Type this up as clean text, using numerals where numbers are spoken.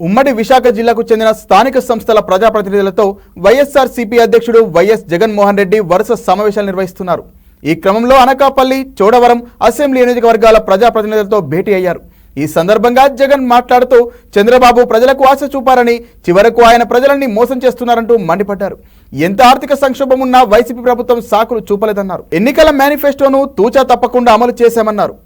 ఉమ్మడి విశాఖ జిల్లాకు చెందిన స్థానిక సంస్థల ప్రజాప్రతినిధులతో వైఎస్ఆర్సీపీ అధ్యక్షుడు వైఎస్ జగన్మోహన్ రెడ్డి వరుస సమావేశాలు నిర్వహిస్తున్నారు. ఈ క్రమంలో అనకాపల్లి, చోడవరం అసెంబ్లీ నియోజకవర్గాల ప్రజాప్రతినిధులతో భేటీ అయ్యారు. ఈ సందర్భంగా జగన్ మాట్లాడుతూ చంద్రబాబు ప్రజలకు ఆశ చూపారని, చివరకు ఆయన ప్రజలన్నీ మోసం చేస్తున్నారంటూ మండిపడ్డారు. ఎంత ఆర్థిక సంక్షోభం ఉన్నా వైసీపీ ప్రభుత్వం సాకులు చూపలేదన్నారు. ఎన్నికల మేనిఫెస్టోను తూచా తప్పకుండా అమలు చేశామన్నారు.